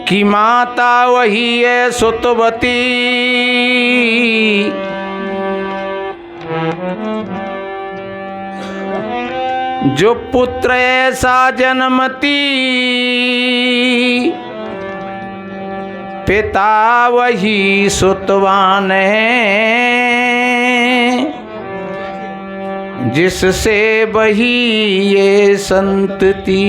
कि माता वही है सुतवती, जो पुत्र ऐसा जन्मती, पिता वही सुतवान है, जिससे वही ये संतति।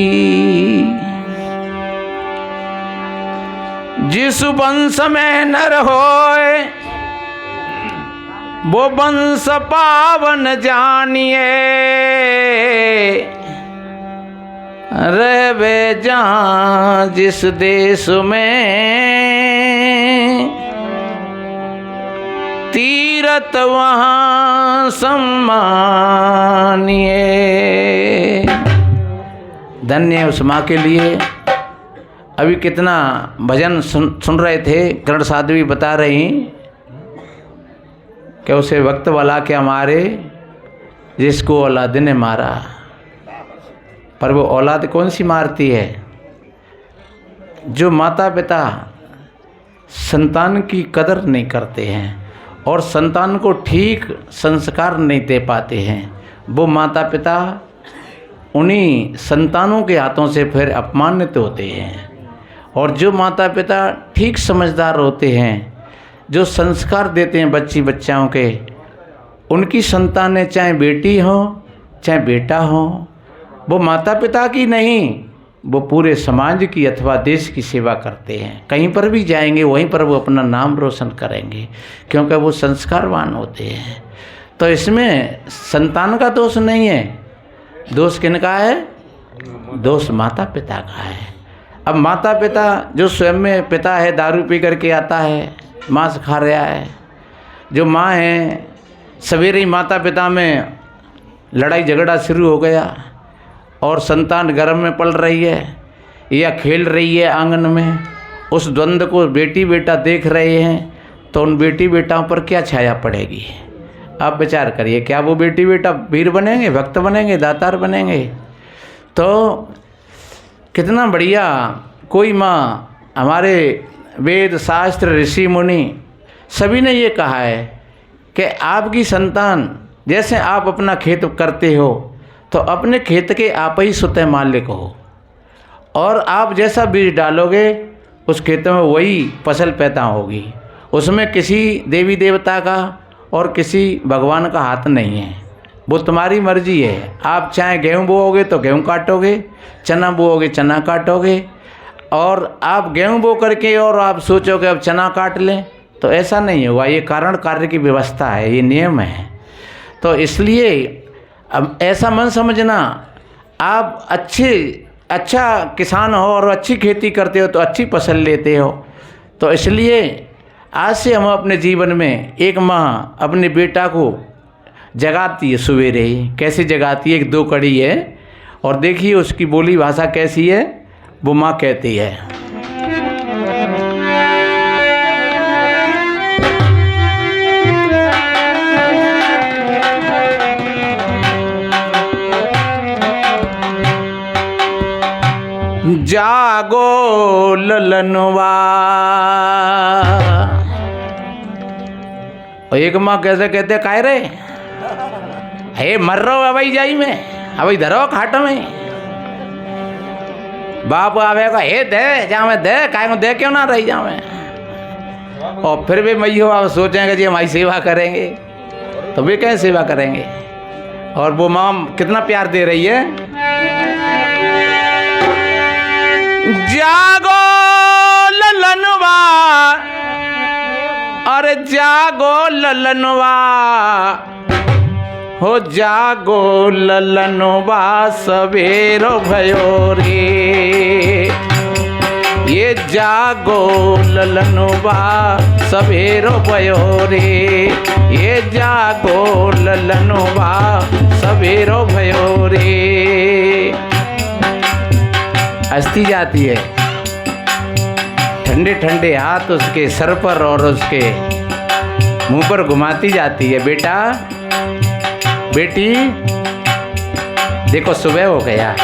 जिस वंश में नर होए वो वंश पावन जानिए, रहवे जहाँ जिस देश में तीरथ वहाँ सम्मानिए। धन्य है उस माँ के लिए। अभी कितना भजन सुन रहे थे, कर्ण साध्वी बता रही कि उसे वक्त वाला क्या मारे जिसको औलाद ने मारा। पर वो औलाद कौन सी मारती है? जो माता पिता संतान की कदर नहीं करते हैं और संतान को ठीक संस्कार नहीं दे पाते हैं, वो माता पिता उन्हीं संतानों के हाथों से फिर अपमानित होते हैं। और जो माता पिता ठीक समझदार होते हैं, जो संस्कार देते हैं बच्चाओं के, उनकी संतानें चाहे बेटी हो चाहे बेटा हो, वो माता पिता की नहीं, वो पूरे समाज की अथवा देश की सेवा करते हैं। कहीं पर भी जाएंगे वहीं पर वो अपना नाम रोशन करेंगे, क्योंकि वो संस्कारवान होते हैं। तो इसमें संतान का दोष नहीं है, दोष किनका है? दोष माता पिता का है। अब माता पिता जो स्वयं में पिता है दारू पी करके आता है, मांस खा रहा है, जो माँ है सवेरे ही माता पिता में लड़ाई झगड़ा शुरू हो गया और संतान गर्भ में पल रही है या खेल रही है आंगन में, उस द्वंद्व को बेटी बेटा देख रहे हैं, तो उन बेटी बेटाओं पर क्या छाया पड़ेगी? आप विचार करिए, क्या वो बेटी बेटा वीर बनेंगे, भक्त बनेंगे, दातार बनेंगे? तो कितना बढ़िया कोई माँ, हमारे वेद शास्त्र ऋषि मुनि सभी ने ये कहा है कि आपकी संतान जैसे आप अपना खेत करते हो तो अपने खेत के आप ही स्वतः मालिक हो, और आप जैसा बीज डालोगे उस खेत में वही फसल पैदा होगी। उसमें किसी देवी देवता का और किसी भगवान का हाथ नहीं है, वो तुम्हारी मर्जी है। आप चाहे गेहूँ बोओगे तो गेहूँ काटोगे, चना बोओगे चना काटोगे, और आप गेहूँ बो करके और आप सोचोगे अब चना काट लें, तो ऐसा नहीं होगा। ये कारण कार्य की व्यवस्था है, ये नियम है। तो इसलिए अब ऐसा मन समझना, आप अच्छा किसान हो और अच्छी खेती करते हो तो अच्छी फसल लेते हो। तो इसलिए आज से हम अपने जीवन में एक माँ अपने बेटा को जगाती है सवेरे ही। कैसे जगाती है? एक दो कड़ी है, और देखिए उसकी बोली भाषा कैसी है। वो माँ कहती है, जागो ललनवा। एक माँ कैसे कहते, काहे रे हे मर रहो अवई जाई में, अवई धरो खाट में। बाप आवेगा, हे दे जावे दे, काहे दे क्यों ना रही जावे। और फिर भी मैयो आप सोचेंगे जी हमारी सेवा करेंगे, तो वे कैसे सेवा करेंगे? और वो माँ कितना प्यार दे रही है। जागो ललनवा, अरे जागो ललनवा, हो जागो ललनवा, सवेरो भयो रे। ये जागो ललनवा, सवेरो भयो रे। ये जागो ललनवा, सवेरो भयो रे। हंसती जाती है, ठंडे ठंडे हाथ उसके सर पर और उसके मुंह पर घुमाती जाती है। बेटा बेटी देखो सुबह हो गया,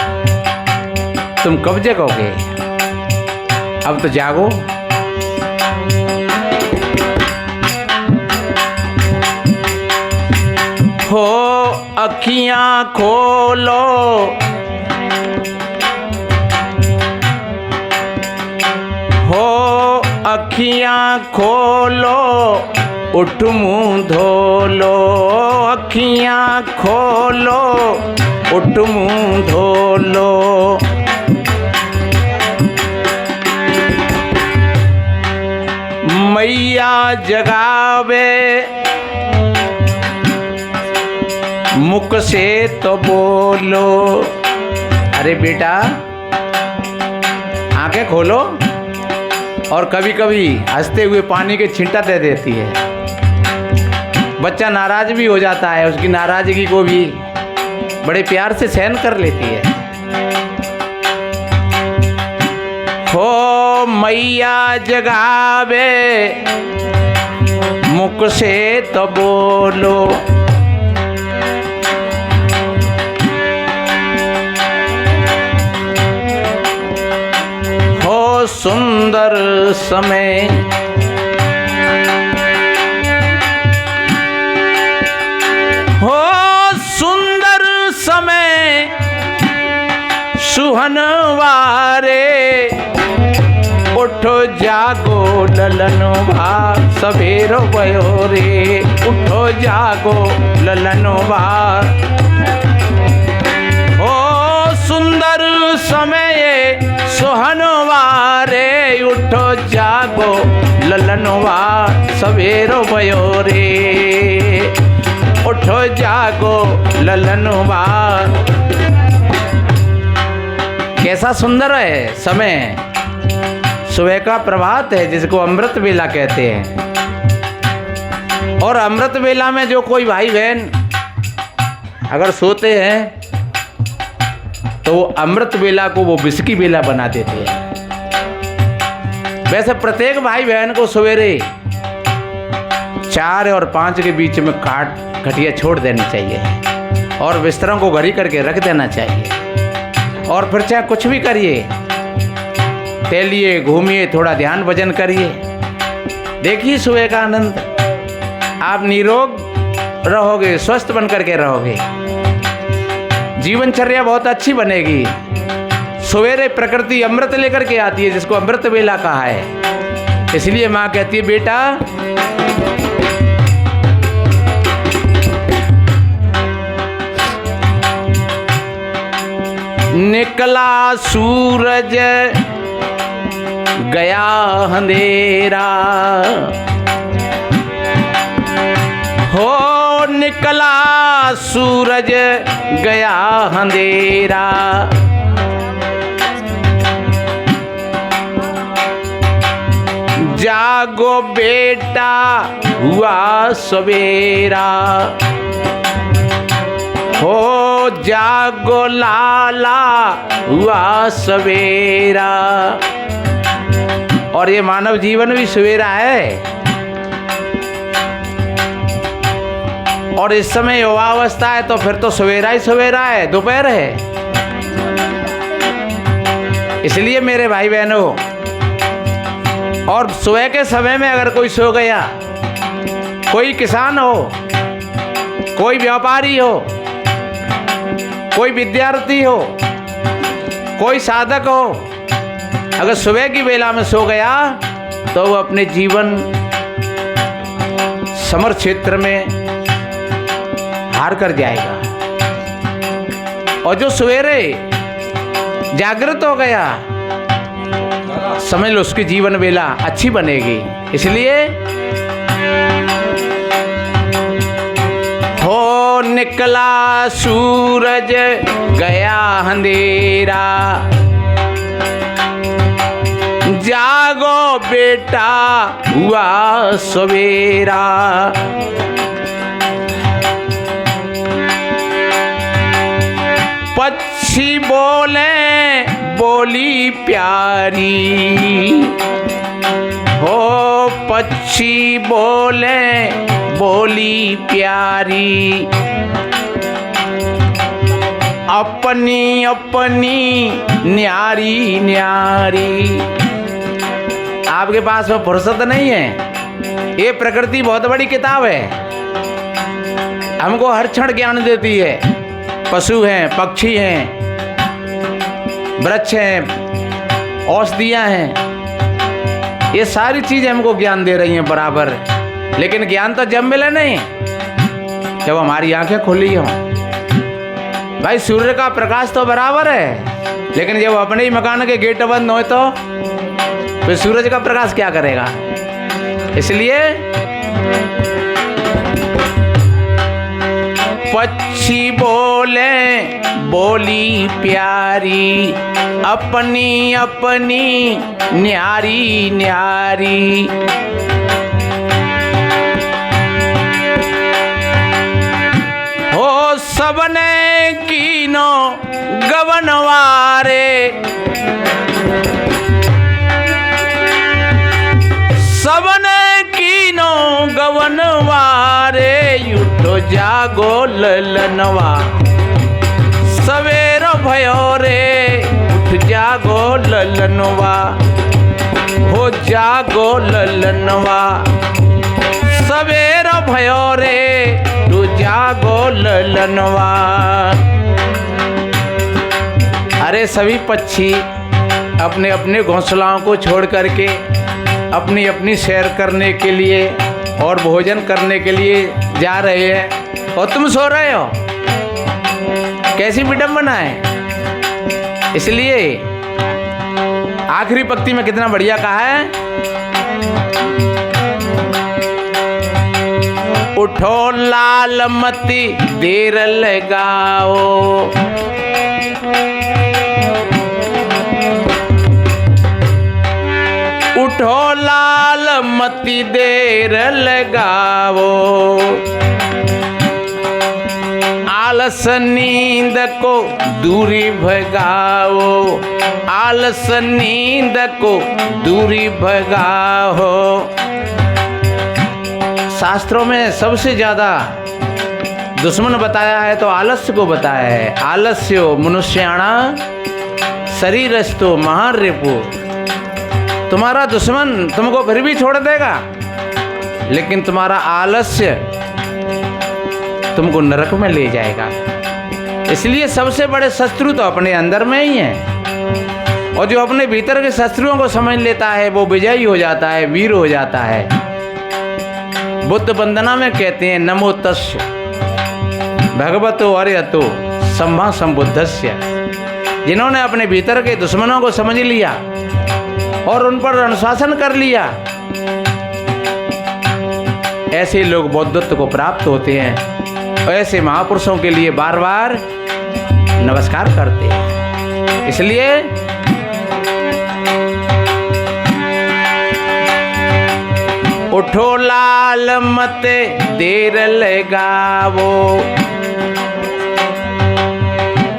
तुम कब जगोगे? अब तो जागो। हो अखियां खोलो, हो अखियां खोलो, उठ मुंह धो लो। अखियां खोलो, उठ मुंह धो लो। मैया जगावे, मुख से तो बोलो। अरे बेटा आंखें खोलो, और कभी कभी हंसते हुए पानी के छींटा दे देती है। बच्चा नाराज भी हो जाता है, उसकी नाराजगी को भी बड़े प्यार से सहन कर लेती है। हो मैया जगावे, मुख से तो बोलो। हो सुंदर समय, हो सुंदर समय, सुहन वारे। उठो जागो ललन भाग, सवेरो भयो रे। उठो जागो ललन भाग। हो सुंदर समय, सुहन वारे। उठो जागो ललन भाग, सवेरो भयो रे। उठो जागो ललन भाग। कैसा सुंदर है समय। सुबह का प्रभात है जिसको अमृत वेला कहते हैं। और अमृत वेला में जो कोई भाई बहन अगर सोते हैं तो वो अमृत वेला को वो विस्की वेला बना देते हैं। वैसे प्रत्येक भाई बहन को सवेरे 4 और 5 के बीच में खटिया छोड़ देनी चाहिए और बिस्तरों को घड़ी करके रख देना चाहिए। और फिर चाहे कुछ भी करिए, टहलिए, घूमिए, थोड़ा ध्यान भजन करिए, देखिए सुबह का आनंद। आप निरोग रहोगे, स्वस्थ बन करके रहोगे, जीवनचर्या बहुत अच्छी बनेगी। सवेरे प्रकृति अमृत लेकर के आती है जिसको अमृत वेला कहा है। इसलिए माँ कहती है बेटा निकला सूरज गया अंधेरा। हो निकला सूरज गया अंधेरा। जागो बेटा हुआ सवेरा। हो जागो लाला हुआ सवेरा। और ये मानव जीवन भी सवेरा है। और इस समय युवावस्था है तो फिर तो सवेरा ही सवेरा है, दोपहर है। इसलिए मेरे भाई बहनों, और सुबह के समय में अगर कोई सो गया, कोई किसान हो, कोई व्यापारी हो, कोई विद्यार्थी हो, कोई साधक हो, अगर सुबह की बेला में सो गया तो वो अपने जीवन समर क्षेत्र में हार कर जाएगा। और जो सवेरे जागृत हो गया, समझ लो उसकी जीवन बेला अच्छी बनेगी। इसलिए हो निकला सूरज गया अंधेरा। जागो बेटा हुआ सवेरा। पक्षी बोले बोली प्यारी। हो पक्षी बोले बोली प्यारी। अपनी अपनी न्यारी न्यारी। आपके पास वो फुर्सत नहीं है। ये प्रकृति बहुत बड़ी किताब है, हमको हर क्षण ज्ञान देती है। पशु हैं, पक्षी हैं, वृक्ष हैं, औषधियाँ हैं, ये सारी चीजें हमको ज्ञान दे रही हैं बराबर। लेकिन ज्ञान तो जब मिले नहीं जब हमारी आंखें खुली हों। भाई सूर्य का प्रकाश तो बराबर है, लेकिन जब अपने ही मकान के गेट बंद हो तो फिर सूरज का प्रकाश क्या करेगा। इसलिए पक्षी बोले बोली प्यारी, अपनी अपनी न्यारी न्यारी। हो सबने कीनो गवनवारे, सबने कीनो गवनवारे। उठो जागो ललनवा सवेरो भयो रे, उठ जागो ललनवा, हो जागो ललनवा सवेरो भयो रे, तू जागो ललनवा। अरे सभी पक्षी अपने अपने घोंसलाओं को छोड़ करके अपनी अपनी सैर करने के लिए और भोजन करने के लिए जा रहे हैं, और तुम सो रहे हो। कैसी विडंबना है। इसलिए आखिरी पंक्ति में कितना बढ़िया कहा है, उठो लाल मती देर लगाओ, उठो लाल मती देर लगाओ। आलस नींद को दूरी भगाओ, आलस नींद को दूरी भगाओ। शास्त्रों में सबसे ज्यादा दुश्मन बताया है तो आलस्य को बताया है। आलस्यो मनुष्याणा शरीरस्थो महारिपु। तुम्हारा दुश्मन तुमको फिर भी छोड़ देगा, लेकिन तुम्हारा आलस्य तुमको नरक में ले जाएगा। इसलिए सबसे बड़े शत्रु तो अपने अंदर में ही हैं, और जो अपने भीतर के शत्रुओं को समझ लेता है वो विजयी हो जाता है, वीर हो जाता है। बुद्ध वंदना में कहते हैं, नमो तस्य भगवतो अरहतो सम्मा संबुद्धस्य। जिन्होंने अपने भीतर के दुश्मनों को समझ लिया और उन पर अनुशासन कर लिया, ऐसे लोग बौद्धत्व को प्राप्त होते हैं। और ऐसे महापुरुषों के लिए बार बार नमस्कार करते हैं। इसलिए उठो लाल मते देर लगावो,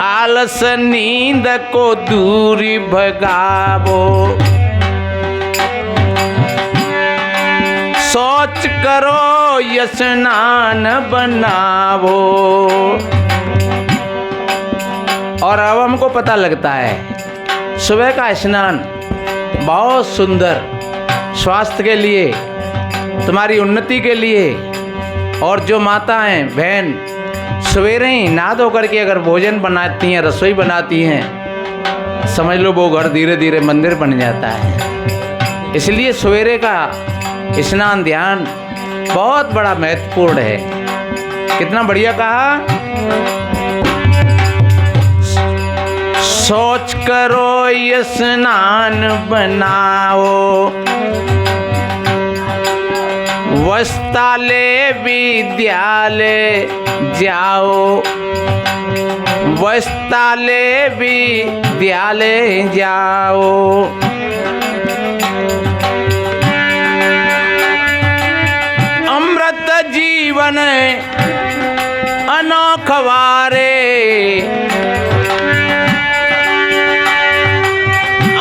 आलस नींद को दूरी भगावो। सोच करो स्नान बनावो। और अब हमको पता लगता है सुबह का स्नान बहुत सुंदर, स्वास्थ्य के लिए, तुम्हारी उन्नति के लिए। और जो माताएं बहन सवेरे ही नहा धो करके अगर भोजन बनाती हैं, रसोई बनाती हैं, समझ लो वो घर धीरे धीरे मंदिर बन जाता है। इसलिए सवेरे का स्नान ध्यान बहुत बड़ा महत्वपूर्ण है। कितना बढ़िया कहा, सोच करो स्नान बनाओ, वस्तालय विद्यालय जाओ, वस्तालय विद्यालय जाओ। अमृत जीवन अनोखवारे,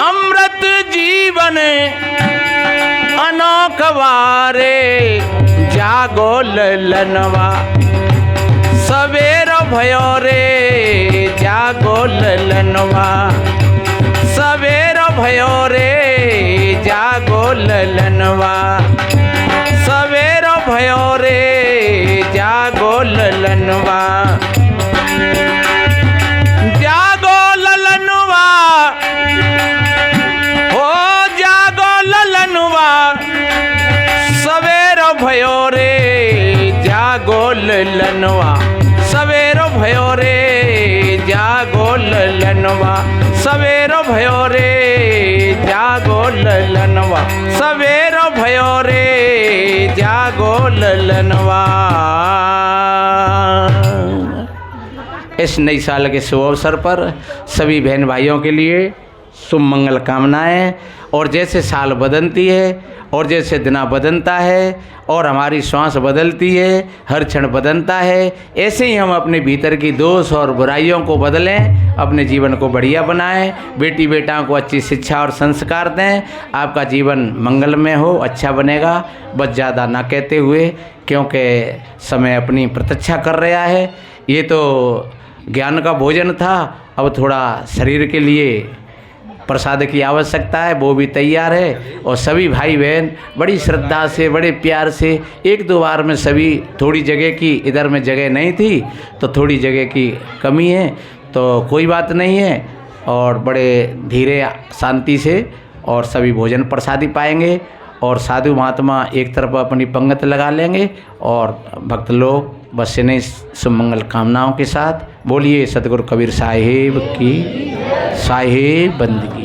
अमृत जीवन अनोखवारे। जागो ललनवा सवेरो भयो रे, जागो ललनवा सवेरो भयो रे, जागो ललनवा सवेरो भयो रे जागो ललनवा सवेरो भयो रे जागो ललनवा सवेरो भयो रे जागो ललनवा। इस नई साल के शुभ अवसर पर सभी बहन भाइयों के लिए शुभ मंगल कामनाएं। और जैसे साल बदलती है और जैसे दिना बदलता है और हमारी श्वास बदलती है, हर क्षण बदलता है, ऐसे ही हम अपने भीतर की दोष और बुराइयों को बदलें, अपने जीवन को बढ़िया बनाएं, बेटी बेटाओं को अच्छी शिक्षा और संस्कार दें, आपका जीवन मंगलमय हो, अच्छा बनेगा। बस ज़्यादा ना कहते हुए, क्योंकि समय अपनी प्रतीक्षा कर रहा है। ये तो ज्ञान का भोजन था, अब थोड़ा शरीर के लिए प्रसाद की आवश्यकता है, वो भी तैयार है। और सभी भाई बहन बड़ी श्रद्धा से, बड़े प्यार से, एक दो बार में सभी थोड़ी जगह की, इधर में जगह नहीं थी तो थोड़ी जगह की कमी है, तो कोई बात नहीं है। और बड़े धीरे शांति से और सभी भोजन प्रसादी पाएंगे और साधु महात्मा एक तरफ अपनी पंगत लगा लेंगे और भक्त लोग बस इन्हीं सुमंगल कामनाओं के साथ बोलिए सतगुरु कबीर साहिब की साहिब बंदगी।